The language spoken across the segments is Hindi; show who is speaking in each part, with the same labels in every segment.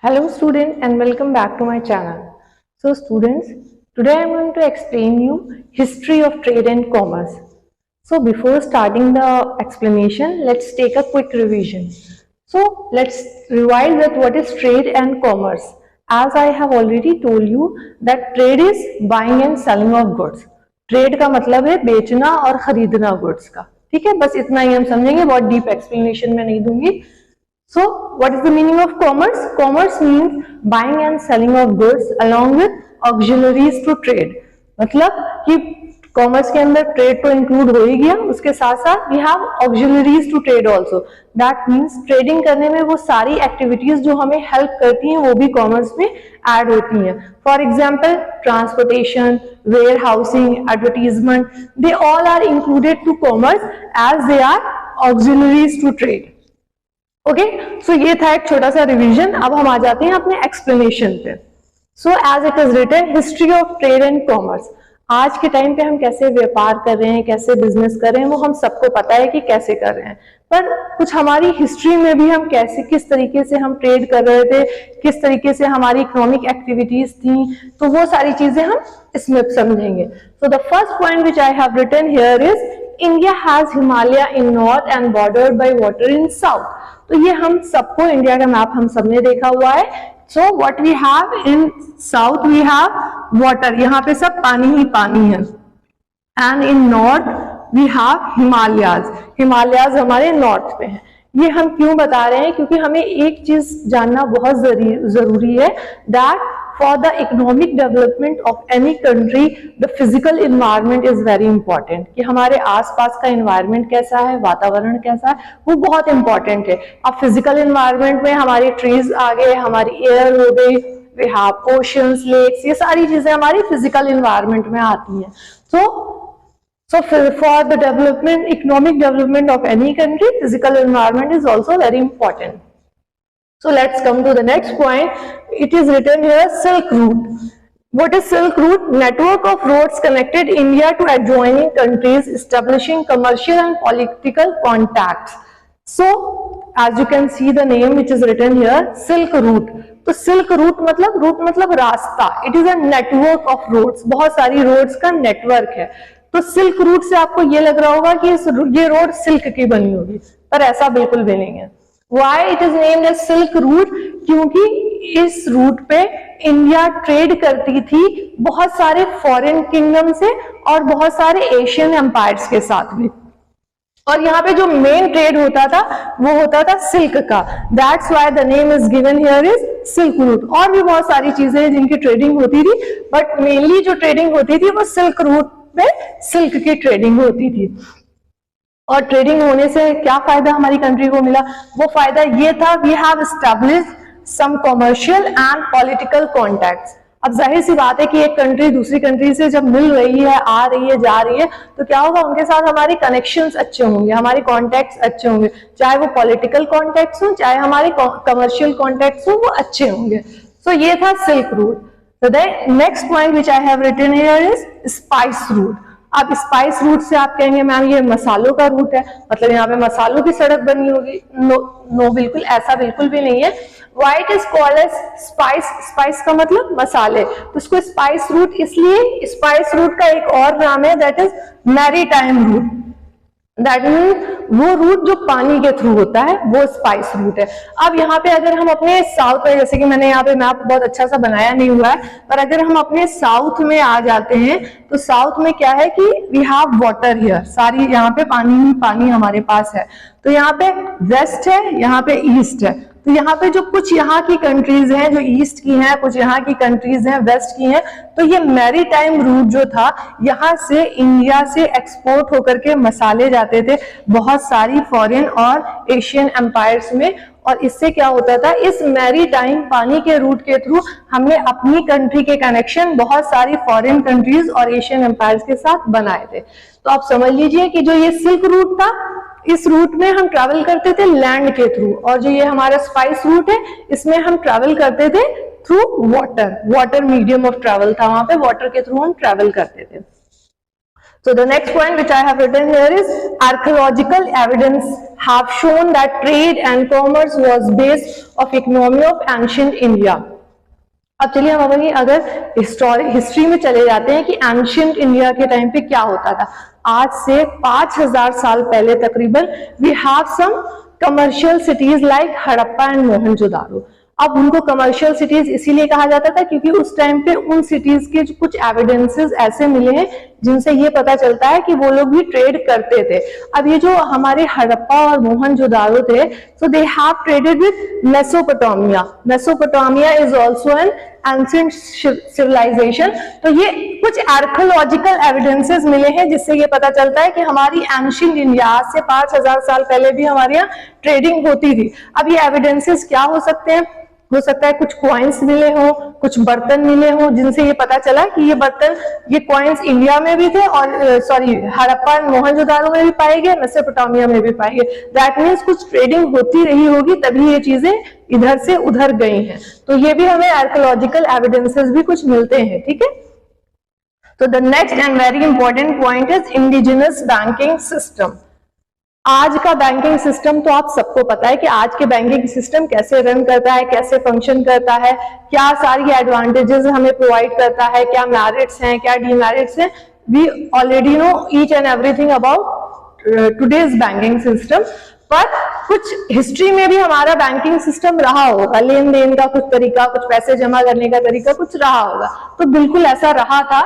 Speaker 1: Hello students and welcome back to my channel. So students, today I am going to explain you history of trade and commerce. So before starting the explanation, let's take a quick revision. So let's revise that what is trade and commerce. As I have already told you that trade is buying and selling of goods. Trade का मतलब है बेचना और खरीदना गुड्स का. ठीक है, बस इतना ही हम समझेंगे, बहुत डीप एक्सप्लेनेशन में नहीं दूंगी. So, what is the meaning of commerce? Commerce means buying and selling of goods along with auxiliaries to trade. मतलब कि कॉमर्स के अंदर ट्रेड तो इंक्लूड हो ही गया, उसके साथ साथ we have auxiliaries to trade also. That means trading करने में वो सारी एक्टिविटीज जो हमें हेल्प करती हैं वो भी कॉमर्स में ऐड होती हैं. For example transportation, warehousing, advertisement, they all are included to commerce as they are auxiliaries to trade. Okay, so ये था एक छोटा सा रिवीजन. अब हम आ जाते हैं अपने एक्सप्लेनेशन पे. So as it is written, history of trade and commerce. आज के टाइम पे हम कैसे व्यापार कर रहे हैं, कैसे बिजनेस कर रहे हैं, वो हम सबको पता है कि कैसे कर रहे हैं. पर कुछ हमारी हिस्ट्री में भी हम कैसे, किस तरीके से हम ट्रेड कर रहे थे, किस तरीके से हमारी इकोनॉमिक एक्टिविटीज थी, तो वो सारी चीजें हम इसमें समझेंगे. So the first point which I have written here is India has Himalaya in north and bordered by water in south. तो ये हम सबको, इंडिया का मैप हम सबने देखा हुआ है. So what we have in south, we have water, यहाँ पे सब पानी ही पानी है. And in north we have Himalayas. Himalayas हमारे नॉर्थ पे हैं. ये हम क्यों बता रहे हैं? क्योंकि हमें एक चीज जानना बहुत जरूरी है, that for the economic development of any country the physical environment is very important. कि हमारे आसपास का environment कैसा है, वातावरण कैसा है, वो बहुत important है. अब physical environment में हमारी trees आ गए, हमारी air हो गई, we have oceans, lakes, ये सारी चीजें हमारी physical environment में आती हैं. So for the development, economic development of any country, physical environment is also very important. So let's come to the next point. It is written here, Silk Route. What is Silk Route? Network of roads connected India to adjoining countries, establishing commercial and political contacts. So as you can see the name which is written here, Silk Route. तो Silk Route मतलब रास्ता. It is a network of roads. बहुत सारी roads का network है. तो Silk Route से आपको ये लग रहा होगा कि ये रोड सिल्क की बनी होगी, पर ऐसा बिल्कुल भी नहीं है. Why it is named as Silk Route? क्योंकि इस रूट पे इंडिया ट्रेड करती थी बहुत सारे फॉरेन किंगडम से और बहुत सारे एशियन एम्पायर्स के साथ भी. और यहाँ पे जो मेन ट्रेड होता था वो होता था सिल्क का. That's why the name is given here is Silk Route. और भी बहुत सारी चीजें हैं जिनकी ट्रेडिंग होती थी, बट मेनली जो ट्रेडिंग होती थी वो सिल्क रूट पे सिल्क की ट्रेडिंग होती थी. और ट्रेडिंग होने से क्या फायदा हमारी कंट्री को मिला? वो फायदा ये था, we have established some commercial and political contacts. अब जाहिर सी बात है कि एक कंट्री दूसरी कंट्री से जब मिल रही है, आ रही है, जा रही है, तो क्या होगा, उनके साथ हमारे कनेक्शंस अच्छे होंगे, हमारे कॉन्टैक्ट्स अच्छे होंगे, चाहे वो पॉलिटिकल कॉन्टैक्ट्स हो, चाहे हमारे कमर्शियल कॉन्टैक्ट्स हो, वो अच्छे होंगे. सो ये था silk route. So the next point which I have written here is spice route. अब स्पाइस रूट से आप कहेंगे मैम ये मसालों का रूट है, मतलब यहाँ पे मसालों की सड़क बनी होगी. नो बिल्कुल, ऐसा बिल्कुल भी नहीं है. Why it is called as spice? Spice का मतलब मसाले, तो इसको स्पाइस रूट इसलिए, स्पाइस रूट का एक और नाम है that is maritime route. That mean वो रूट जो पानी के थ्रू होता है वो स्पाइस रूट है. अब यहाँ पे अगर हम अपने साउथ में, जैसे कि मैंने यहाँ पे मैप बहुत अच्छा सा बनाया नहीं हुआ है, पर अगर हम अपने साउथ में आ जाते हैं तो साउथ में क्या है कि वी हैव वाटर हियर. सारी यहाँ पे पानी ही पानी हमारे पास है. तो यहाँ पे वेस्ट है, यहाँ पे ईस्ट है. तो यहाँ पे जो कुछ यहाँ की कंट्रीज हैं जो ईस्ट की हैं, कुछ यहाँ की कंट्रीज हैं वेस्ट की हैं, तो ये मैरीटाइम रूट जो था, यहाँ से इंडिया से एक्सपोर्ट होकर के मसाले जाते थे बहुत सारी फॉरेन और एशियन एम्पायर्स में. और इससे क्या होता था, इस मैरीटाइम पानी के रूट के थ्रू हमने अपनी कंट्री के कनेक्शन बहुत सारी फॉरेन कंट्रीज और एशियन एम्पायर्स के साथ बनाए थे. तो आप समझ लीजिए कि जो ये सिल्क रूट था, इस रूट में हम ट्रैवल करते थे लैंड के थ्रू, और जो ये हमारा स्पाइस रूट है इसमें हम ट्रैवल करते थे through water. Water medium of travel था, वहां पे वाटर के थ्रू हम ट्रैवल करते थे. So the next point which I have written here is archaeological evidence have shown that trade and commerce was base of economy of ancient India. अब चलिए हम अगर हिस्ट्री में चले जाते हैं कि एंशियंट इंडिया के टाइम पे क्या होता था। आज से 5000 साल पहले तकरीबन we have some commercial cities like Harappa and Mohenjodaro. अब उनको कमर्शियल सिटीज इसीलिए कहा जाता था क्योंकि उस टाइम पे उन सिटीज के कुछ एविडेंसेस ऐसे मिले हैं जिनसे ये पता चलता है कि वो लोग भी ट्रेड करते थे। अब ये जो हमारे हड़प्पा और मोहनजोदारो थे, so they have traded with Mesopotamia. Mesopotamia is also an ancient civilisation. तो ये कुछ आर्कियोलॉजिकल एविडेंसेस मिले हैं जिससे ये पता चलता है कि हमारी एंशिएंट इंडिया आज से 5000 साल पहले भी हमारे यहाँ ट्रेडिंग होती थी। अब ये एविडेंसेस क्या हो सकते हैं? हो सकता है कुछ कॉइन्स मिले हो, कुछ बर्तन मिले हो जिनसे ये पता चला कि ये बर्तन, ये कॉइन्स इंडिया में भी थे और हड़प्पा एंड मोहनजोदारो में भी पाए गए, मेसोपोटामिया में भी पाए गए। दैट मीन्स कुछ ट्रेडिंग होती रही होगी तभी ये चीजें इधर से उधर गई हैं। तो ये भी हमें आर्कियोलॉजिकल एविडेंसेस भी कुछ मिलते हैं, ठीक है। तो the next and very important point is indigenous banking system. आज का बैंकिंग सिस्टम तो आप सबको पता है कि आज के बैंकिंग सिस्टम कैसे रन करता है, कैसे फंक्शन करता है, क्या सारी एडवांटेजेस हमें प्रोवाइड करता है, क्या मेरिट्स हैं, क्या डीमेरिट्स हैं। We already know each and everything about today's banking system. पर कुछ हिस्ट्री में भी हमारा बैंकिंग सिस्टम रहा होगा, लेन देन का कुछ तरीका, कुछ पैसे जमा करने का तरीका कुछ रहा होगा। तो बिल्कुल ऐसा रहा था।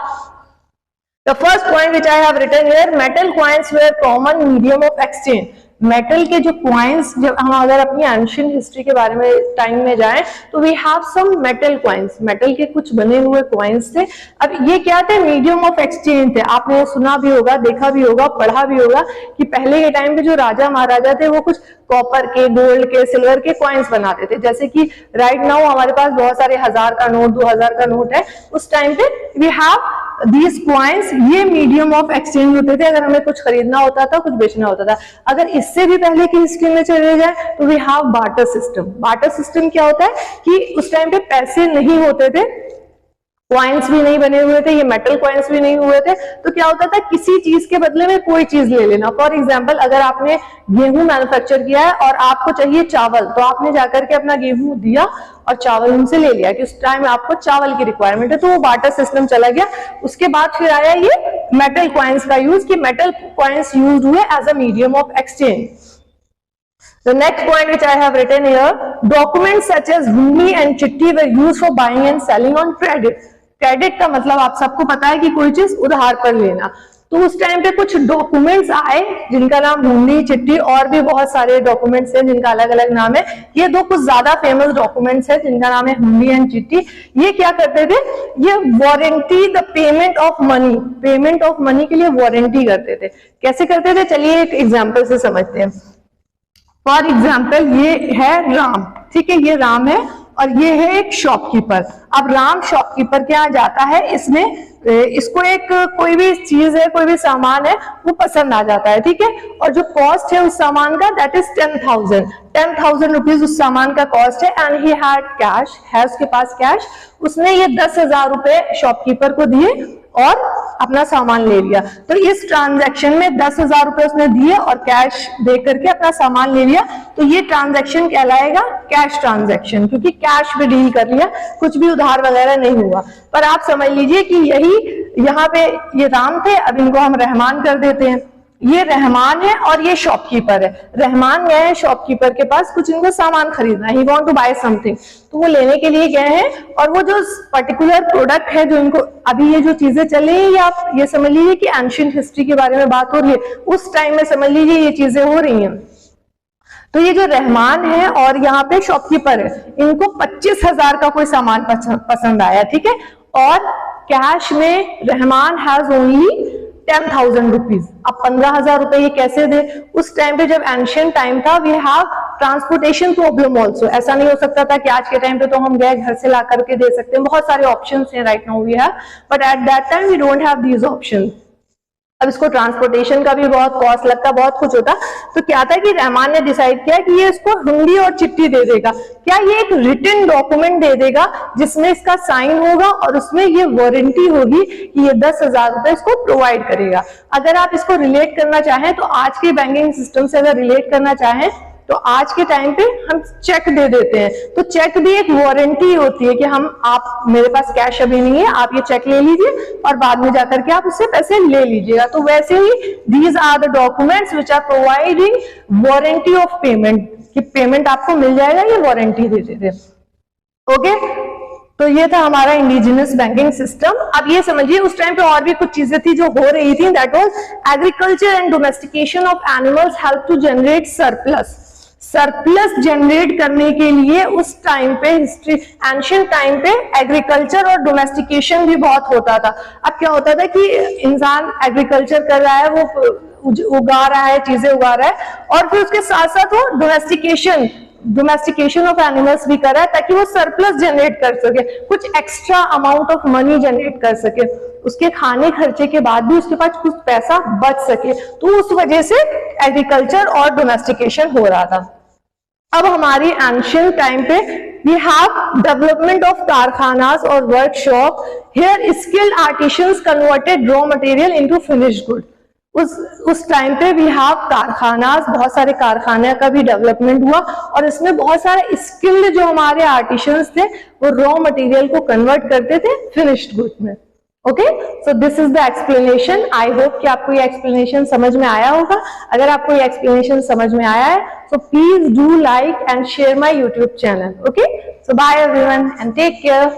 Speaker 1: The first point which I have written here, metal coins were common medium of exchange. Metal के जो कॉइन्स, जब हम अगर अपनी एंशिएंट हिस्ट्री के बारे में टाइम में जाएं तो we have some metal coins, metal के कुछ बने हुए कॉइन्स थे। अब ये क्या थे? मीडियम ऑफ एक्सचेंज थे। आपने सुना भी होगा, देखा भी होगा, पढ़ा भी होगा कि पहले के टाइम पे जो राजा महाराजा थे वो कुछ कॉपर के, गोल्ड के, सिल्वर के कॉइन्स बनाते थे। जैसे कि राइट नाउ हमारे पास बहुत सारे 1000 का नोट, 2000 का नोट है। उस टाइम पे वी हैव दीज कॉइन्स, ये मीडियम ऑफ एक्सचेंज होते थे अगर हमें कुछ खरीदना होता था, कुछ बेचना होता था। अगर इससे भी पहले की हिस्ट्री में चले जाए तो we have barter system. Barter system क्या होता है कि उस टाइम पे पैसे नहीं होते थे, कॉइन्स भी नहीं बने हुए थे, ये मेटल कॉइन्स भी नहीं हुए थे। तो क्या होता था, किसी चीज के बदले में कोई चीज ले लेना। फॉर एग्जांपल, अगर आपने गेहूं मैन्युफैक्चर किया है और आपको चाहिए चावल, तो आपने जाकर के अपना गेहूं दिया और चावल उनसे ले लिया कि उस टाइम आपको चावल की रिक्वायरमेंट है, तो वो बार्टर सिस्टम चला गया। उसके बाद फिर आया ये मेटल कॉइन्स का यूज, कि मेटल कॉइन्स यूज हुए as a medium of exchange. The next point which I have written here, documents such as hundi and chitti were used for buying and selling on credit. Credit का मतलब आप सबको पता है कि कोई चीज उधार पर लेना। तो उस टाइम पे कुछ डॉक्यूमेंट्स आए जिनका नाम हुंडी, चिट्ठी, और भी बहुत सारे डॉक्यूमेंट्स हैं जिनका अलग अलग नाम है। ये दो कुछ ज्यादा फेमस डॉक्यूमेंट्स हैं जिनका नाम है हुंडी एंड चिट्ठी। ये क्या करते थे? ये warranty the payment of money, payment of money के लिए वारंटी करते थे। कैसे करते थे? चलिए एक एग्जाम्पल से समझते हैं। फॉर एग्जाम्पल, ये है राम, ठीक है, ये राम है और ये है एक शॉपकीपर। अब राम शॉपकीपर के यहाँ जाता है, इसको एक कोई भी चीज है, कोई भी सामान है, वो पसंद आ जाता है, ठीक है। और जो कॉस्ट है उस सामान का, दैट इज 10,000 रुपीज उस सामान का कॉस्ट है। एंड ही हैड कैश, है उसके पास कैश। उसने ये 10,000 रुपए शॉपकीपर को दिए और अपना सामान ले लिया। तो इस ट्रांजैक्शन में 10,000 रुपए उसने दिए और कैश दे करके अपना सामान ले लिया। तो ये ट्रांजैक्शन कहलाएगा कैश ट्रांजैक्शन, क्योंकि कैश में डील कर लिया, कुछ भी उधार वगैरह नहीं हुआ। पर आप समझ लीजिए कि यही यहाँ पे ये राम थे, अब इनको हम रहमान कर देते हैं। ये रहमान है और ये शॉपकीपर है। रहमान गए हैं शॉपकीपर के पास, कुछ इनको सामान खरीदना है, he want to buy something. तो वो लेने के लिए गए हैं और वो जो पर्टिकुलर प्रोडक्ट है जो इनको, अभी ये जो चीजें चल रही है, ये आप ये समझ लीजिए कि एंशिएंट हिस्ट्री के बारे में बात हो रही है, उस टाइम में समझ लीजिए ये चीजें हो रही हैं। तो ये जो रहमान है और यहाँ पे शॉपकीपर है, इनको 25,000 का कोई सामान पसंद आया, ठीक है। और कैश में रहमान हैज ओनली 10,000 रुपीज। अब 15,000 रुपए ये कैसे दे? उस टाइम पे जब एंशिएंट टाइम था, we have transportation problem also. ऐसा नहीं हो सकता था कि आज के टाइम पे तो हम गए घर से ला करके दे सकते हैं, बहुत सारे ऑप्शंस हैं right now we have, but at that time we don't have these options. अब इसको ट्रांसपोर्टेशन का भी बहुत कॉस्ट लगता, बहुत कुछ होता। तो क्या था कि रहमान ने डिसाइड किया कि ये इसको हुंडी और चिट्ठी दे देगा। क्या ये एक रिटन डॉक्यूमेंट दे देगा जिसमें इसका साइन होगा और उसमें ये वारंटी होगी कि ये 10,000 रुपए इसको प्रोवाइड करेगा। अगर आप इसको रिलेट करना चाहें तो आज के बैंकिंग सिस्टम से अगर रिलेट करना चाहें तो आज के टाइम पे हम चेक दे देते हैं, तो चेक भी एक वारंटी होती है कि आप मेरे पास कैश अभी नहीं है, आप ये चेक ले लीजिए और बाद में जाकर के आप उससे पैसे ले लीजिएगा। तो वैसे ही these are the documents which are providing warranty of payment, कि पेमेंट आपको मिल जाएगा, ये वारंटी दे देते हैं। ओके, तो ये था हमारा इंडिजिनस बैंकिंग सिस्टम। अब ये समझिए उस टाइम पे और भी कुछ चीजें थी जो हो रही थी, that was agriculture and domestication of animals help to generate surplus. Surplus generate करने के लिए उस टाइम पे हिस्ट्री एंशिएंट टाइम पे एग्रीकल्चर और डोमेस्टिकेशन भी बहुत होता था। अब क्या होता था कि इंसान एग्रीकल्चर कर रहा है, वो उगा रहा है, चीजें उगा रहा है, और फिर उसके साथ साथ वो डोमेस्टिकेशन ऑफ एनिमल्स भी कर रहा है ताकि वो सरप्लस जनरेट कर सके, कुछ extra amount of money generate कर सके, उसके खाने खर्चे के बाद भी उसके पास कुछ पैसा बच सके। तो उस वजह से एग्रीकल्चर और डोमेस्टिकेशन हो रहा था। अब हमारी एंशिएंट टाइम पे वी हैव डेवलपमेंट ऑफ कारखानास और workshop, here skilled artisans converted raw material into finished good. उस टाइम पे वी हैव कारखानास, बहुत सारे कारखाने का भी डेवलपमेंट हुआ और इसमें बहुत सारे स्किल्ड जो हमारे आर्टिशंस थे वो रॉ मटेरियल को कन्वर्ट करते थे फिनिश्ड गुड में। Okay, so this is the explanation. I hope कि आपको ये एक्सप्लेनेशन समझ में आया होगा। अगर आपको ये एक्सप्लेनेशन समझ में आया है so please do like and share my YouTube channel. Okay, so bye everyone and take care.